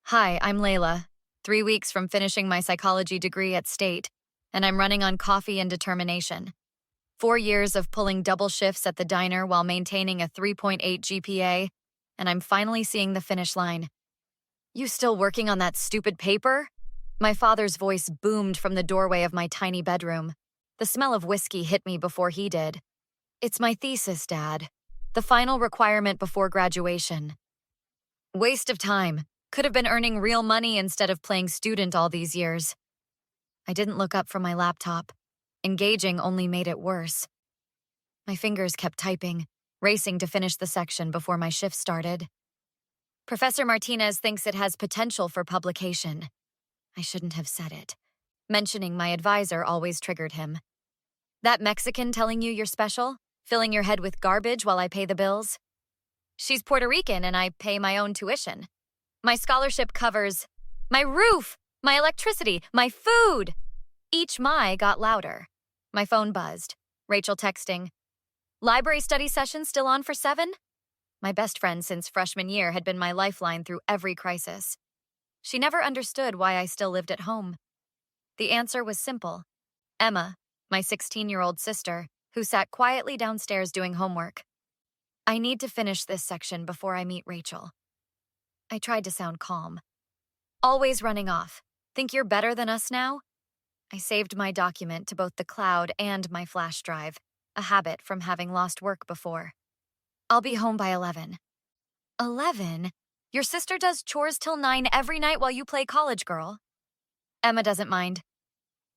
Hi, I'm Layla, 3 weeks from finishing my psychology degree at State, and I'm running on coffee and determination. 4 years of pulling double shifts at the diner while maintaining a 3.8 GPA, and I'm finally seeing the finish line. You still working on that stupid paper? My father's voice boomed from the doorway of my tiny bedroom. The smell of whiskey hit me before he did. It's my thesis, Dad. The final requirement before graduation. Waste of time. Could have been earning real money instead of playing student all these years. I didn't look up from my laptop. Engaging only made it worse. My fingers kept typing, racing to finish the section before my shift started. Professor Martinez thinks it has potential for publication. I shouldn't have said it. Mentioning my advisor always triggered him. That Mexican telling you you're special? Filling your head with garbage while I pay the bills? She's Puerto Rican and I pay my own tuition. My scholarship covers my roof, my electricity, my food. Each "my" got louder. My phone buzzed. Rachel texting. Library study session still on for 7? My best friend since freshman year had been my lifeline through every crisis. She never understood why I still lived at home. The answer was simple. Emma, my 16-year-old sister, who sat quietly downstairs doing homework. I need to finish this section before I meet Rachel. I tried to sound calm. Always running off. Think you're better than us now? I saved my document to both the cloud and my flash drive, a habit from having lost work before. I'll be home by 11. 11? Your sister does chores till 9 every night while you play college, girl. Emma doesn't mind.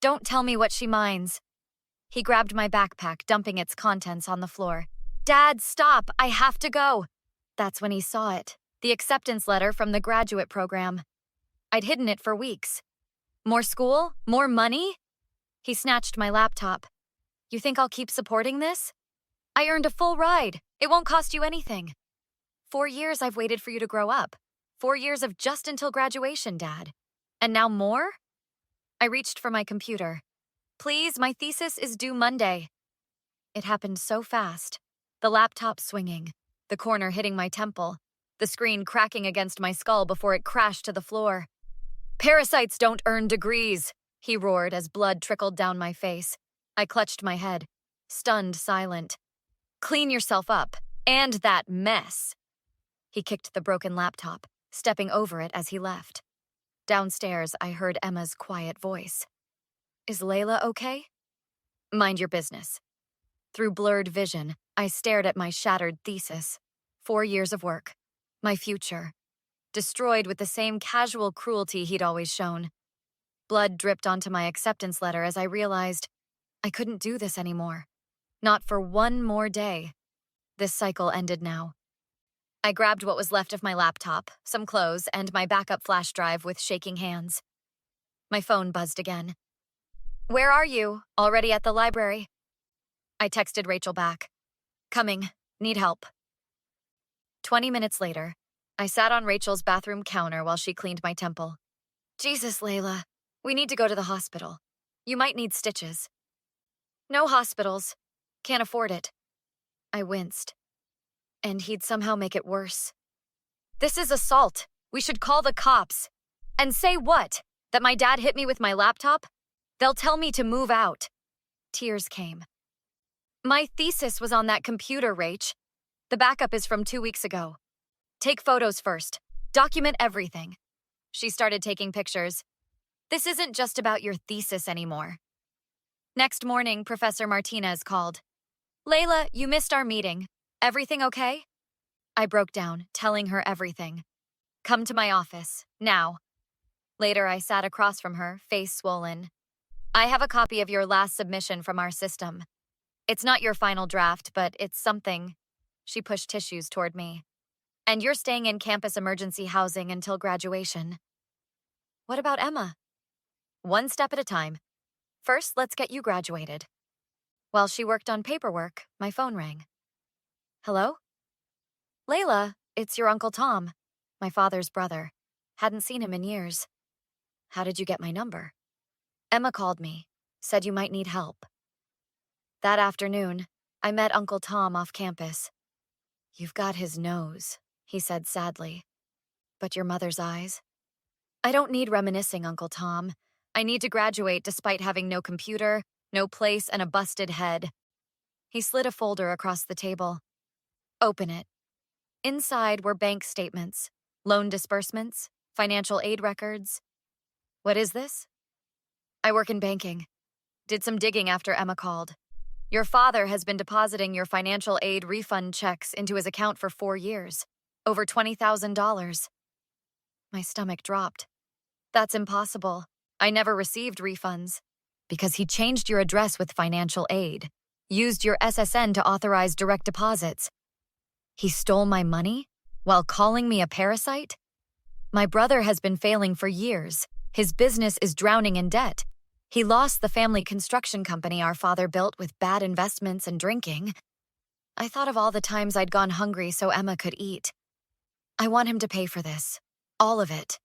Don't tell me what she minds. He grabbed my backpack, dumping its contents on the floor. Dad, stop! I have to go! That's when he saw it. The acceptance letter from the graduate program. I'd hidden it for weeks. More school? More money? He snatched my laptop. You think I'll keep supporting this? I earned a full ride. It won't cost you anything. 4 years I've waited for you to grow up. 4 years of just until graduation, Dad. And now more? I reached for my computer. Please, my thesis is due Monday. It happened so fast. The laptop swinging, the corner hitting my temple, the screen cracking against my skull before it crashed to the floor. Parasites don't earn degrees, he roared as blood trickled down my face. I clutched my head, stunned silent. Clean yourself up, and that mess. He kicked the broken laptop, stepping over it as he left. Downstairs, I heard Emma's quiet voice. Is Layla okay? Mind your business. Through blurred vision, I stared at my shattered thesis. 4 years of work. My future. Destroyed with the same casual cruelty he'd always shown. Blood dripped onto my acceptance letter as I realized I couldn't do this anymore. Not for one more day. This cycle ended now. I grabbed what was left of my laptop, some clothes, and my backup flash drive with shaking hands. My phone buzzed again. Where are you? Already at the library? I texted Rachel back. Coming. Need help. 20 minutes later, I sat on Rachel's bathroom counter while she cleaned my temple. Jesus, Layla. We need to go to the hospital. You might need stitches. No hospitals. Can't afford it. I winced. And he'd somehow make it worse. This is assault. We should call the cops. And say what? That my dad hit me with my laptop? They'll tell me to move out. Tears came. My thesis was on that computer, Rach. The backup is from 2 weeks ago. Take photos first. Document everything. She started taking pictures. This isn't just about your thesis anymore. Next morning, Professor Martinez called. Layla, you missed our meeting. Everything okay? I broke down, telling her everything. Come to my office, now. Later, I sat across from her, face swollen. I have a copy of your last submission from our system. It's not your final draft, but it's something. She pushed tissues toward me. And you're staying in campus emergency housing until graduation. What about Emma? One step at a time. First, let's get you graduated. While she worked on paperwork, my phone rang. Hello? Layla, it's your Uncle Tom, my father's brother. Hadn't seen him in years. How did you get my number? Emma called me, said you might need help. That afternoon, I met Uncle Tom off campus. You've got his nose, he said sadly. But your mother's eyes? I don't need reminiscing, Uncle Tom. I need to graduate despite having no computer, no place, and a busted head. He slid a folder across the table. Open it. Inside were bank statements, loan disbursements, financial aid records. What is this? I work in banking. Did some digging after Emma called. Your father has been depositing your financial aid refund checks into his account for 4 years. Over $20,000. My stomach dropped. That's impossible. I never received refunds. Because he changed your address with financial aid, used your SSN to authorize direct deposits. He stole my money while calling me a parasite? My brother has been failing for years. His business is drowning in debt. He lost the family construction company our father built with bad investments and drinking. I thought of all the times I'd gone hungry so Emma could eat. I want him to pay for this. All of it.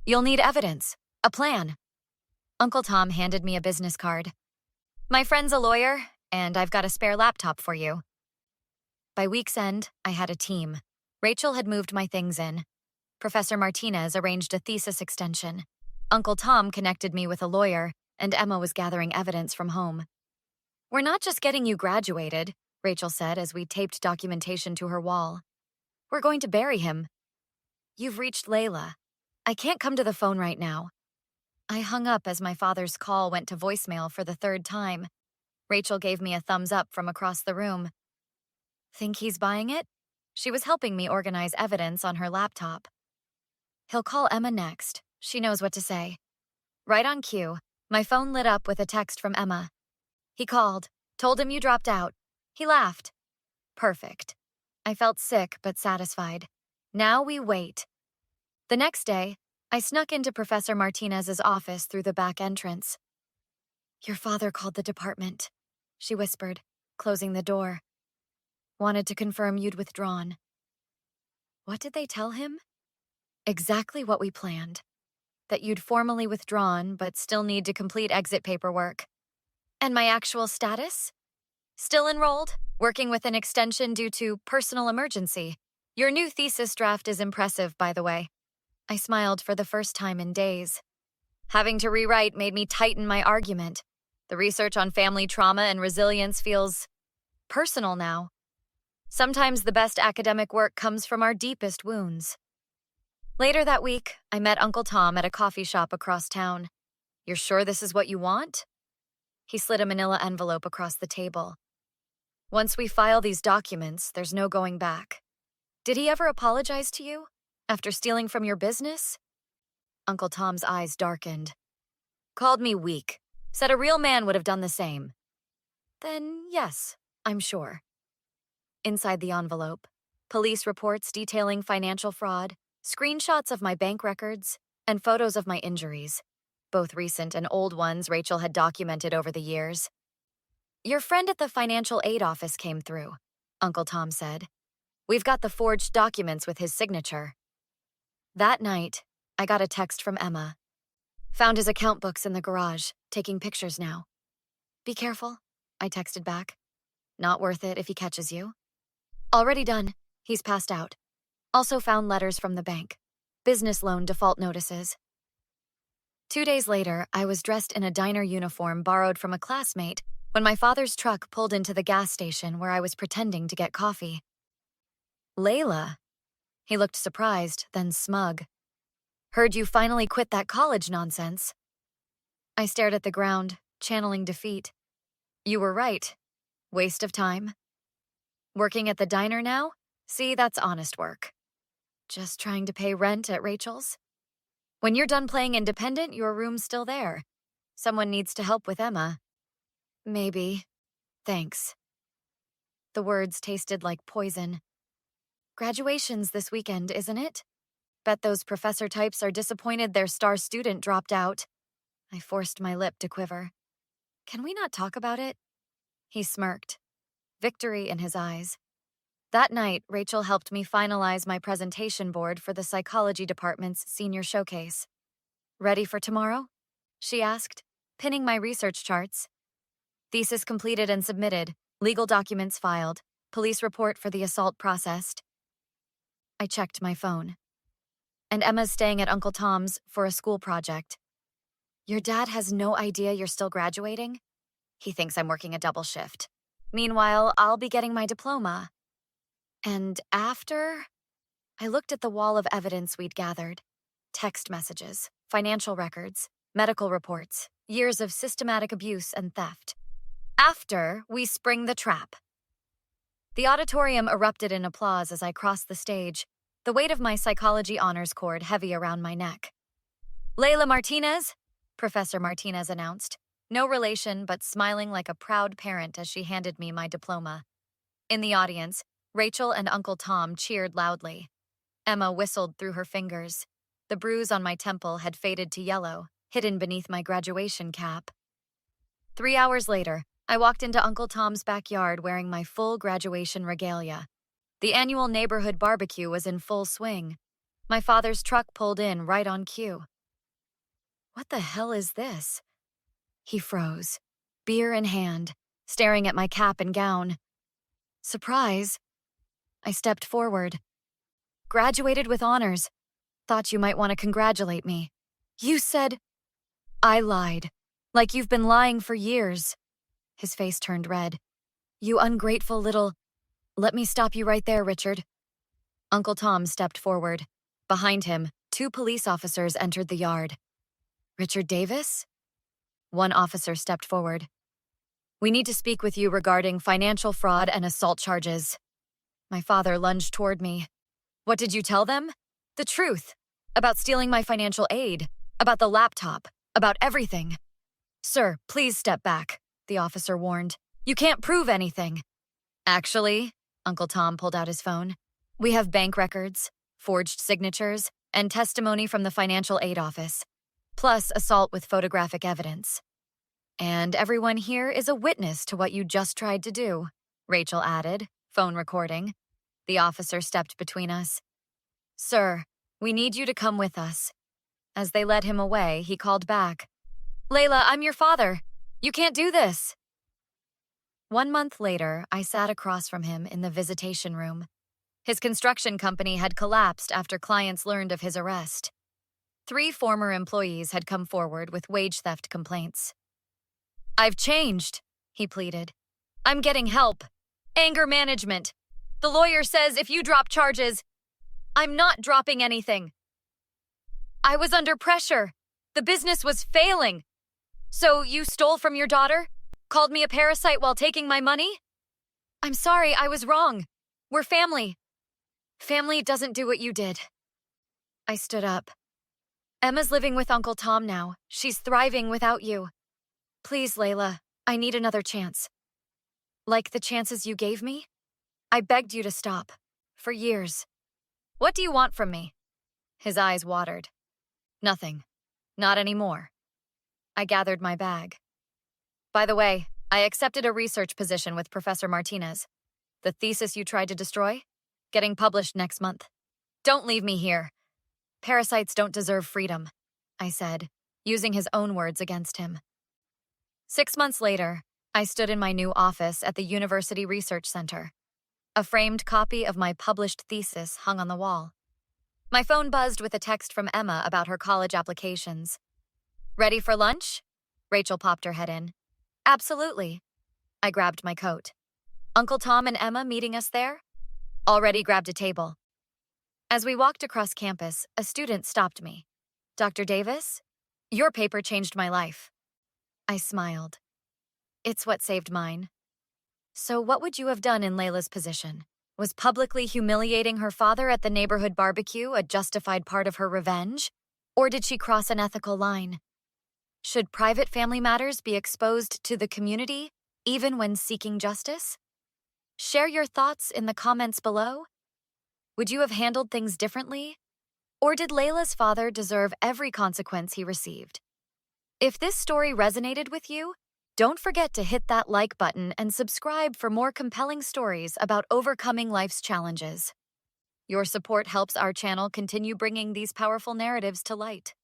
You'll need evidence. A plan. Uncle Tom handed me a business card. My friend's a lawyer, and I've got a spare laptop for you. By week's end, I had a team. Rachel had moved my things in. Professor Martinez arranged a thesis extension. Uncle Tom connected me with a lawyer, and Emma was gathering evidence from home. We're not just getting you graduated, Rachel said as we taped documentation to her wall. We're going to bury him. You've reached Layla. I can't come to the phone right now. I hung up as my father's call went to voicemail for the 3rd time. Rachel gave me a thumbs up from across the room. Think he's buying it? She was helping me organize evidence on her laptop. He'll call Emma next. She knows what to say. Right on cue, my phone lit up with a text from Emma. He called, told him you dropped out. He laughed. Perfect. I felt sick but satisfied. Now we wait. The next day, I snuck into Professor Martinez's office through the back entrance. Your father called the department, she whispered, closing the door. Wanted to confirm you'd withdrawn. What did they tell him? Exactly what we planned. That you'd formally withdrawn but still need to complete exit paperwork. And my actual status? Still enrolled, working with an extension due to personal emergency. Your new thesis draft is impressive, by the way. I smiled for the first time in days. Having to rewrite made me tighten my argument. The research on family trauma and resilience feels personal now. Sometimes the best academic work comes from our deepest wounds. Later that week, I met Uncle Tom at a coffee shop across town. You're sure this is what you want? He slid a manila envelope across the table. Once we file these documents, there's no going back. Did he ever apologize to you? After stealing from your business? Uncle Tom's eyes darkened. Called me weak. Said a real man would have done the same. Then, yes, I'm sure. Inside the envelope, police reports detailing financial fraud, screenshots of my bank records, and photos of my injuries, both recent and old ones Rachel had documented over the years. Your friend at the financial aid office came through, Uncle Tom said. We've got the forged documents with his signature. That night, I got a text from Emma. Found his account books in the garage, taking pictures now. Be careful, I texted back. Not worth it if he catches you. Already done. He's passed out. Also found letters from the bank. Business loan default notices. 2 days later, I was dressed in a diner uniform borrowed from a classmate when my father's truck pulled into the gas station where I was pretending to get coffee. Layla. He looked surprised, then smug. Heard you finally quit that college nonsense. I stared at the ground, channeling defeat. You were right. Waste of time. Working at the diner now? See, that's honest work. Just trying to pay rent at Rachel's? When you're done playing independent, your room's still there. Someone needs to help with Emma. Maybe. Thanks. The words tasted like poison. Graduation's this weekend, isn't it? Bet those professor types are disappointed their star student dropped out. I forced my lip to quiver. Can we not talk about it? He smirked, victory in his eyes. That night, Rachel helped me finalize my presentation board for the psychology department's senior showcase. Ready for tomorrow? She asked, pinning my research charts. Thesis completed and submitted, legal documents filed, police report for the assault processed. I checked my phone. and Emma's staying at Uncle Tom's for a school project. Your dad has no idea you're still graduating? He thinks I'm working a double shift. Meanwhile, I'll be getting my diploma. And after, I looked at the wall of evidence we'd gathered. Text messages, financial records, medical reports, years of systematic abuse and theft. After, we spring the trap. The auditorium erupted in applause as I crossed the stage, the weight of my psychology honors cord heavy around my neck. Layla Martinez, Professor Martinez announced, no relation but smiling like a proud parent as she handed me my diploma. In the audience, Rachel and Uncle Tom cheered loudly. Emma whistled through her fingers. The bruise on my temple had faded to yellow, hidden beneath my graduation cap. 3 hours later, I walked into Uncle Tom's backyard wearing my full graduation regalia. The annual neighborhood barbecue was in full swing. My father's truck pulled in right on cue. What the hell is this? He froze, beer in hand, staring at my cap and gown. Surprise. I stepped forward. Graduated with honors. Thought you might want to congratulate me. You said... I lied. Like you've been lying for years. His face turned red. You ungrateful little... Let me stop you right there, Richard. Uncle Tom stepped forward. Behind him, 2 police officers entered the yard. Richard Davis? One officer stepped forward. We need to speak with you regarding financial fraud and assault charges. My father lunged toward me. What did you tell them? The truth. About stealing my financial aid. About the laptop. About everything. Sir, please step back, the officer warned. You can't prove anything. Actually, Uncle Tom pulled out his phone. We have bank records, forged signatures, and testimony from the financial aid office, plus assault with photographic evidence. And everyone here is a witness to what you just tried to do, Rachel added, phone recording. The officer stepped between us. Sir, we need you to come with us. As they led him away, he called back. Layla, I'm your father. You can't do this. 1 month later, I sat across from him in the visitation room. His construction company had collapsed after clients learned of his arrest. 3 former employees had come forward with wage theft complaints. I've changed, he pleaded. I'm getting help. Anger management. The lawyer says if you drop charges, I'm not dropping anything. I was under pressure. The business was failing. So you stole from your daughter? Called me a parasite while taking my money? I'm sorry, I was wrong. We're family. Family doesn't do what you did. I stood up. Emma's living with Uncle Tom now. She's thriving without you. Please, Layla, I need another chance. Like the chances you gave me? I begged you to stop. For years. What do you want from me? His eyes watered. Nothing. Not anymore. I gathered my bag. By the way, I accepted a research position with Professor Martinez. The thesis you tried to destroy? Getting published next month. Don't leave me here. Parasites don't deserve freedom, I said, using his own words against him. 6 months later, I stood in my new office at the University Research Center. A framed copy of my published thesis hung on the wall. My phone buzzed with a text from Emma about her college applications. Ready for lunch? Rachel popped her head in. Absolutely. I grabbed my coat. Uncle Tom and Emma meeting us there? Already grabbed a table. As we walked across campus, a student stopped me. Dr. Davis, your paper changed my life. I smiled. It's what saved mine. So what would you have done in Layla's position? Was publicly humiliating her father at the neighborhood barbecue a justified part of her revenge? Or did she cross an ethical line? Should private family matters be exposed to the community, even when seeking justice? Share your thoughts in the comments below. Would you have handled things differently? Or did Layla's father deserve every consequence he received? If this story resonated with you, don't forget to hit that like button and subscribe for more compelling stories about overcoming life's challenges. Your support helps our channel continue bringing these powerful narratives to light.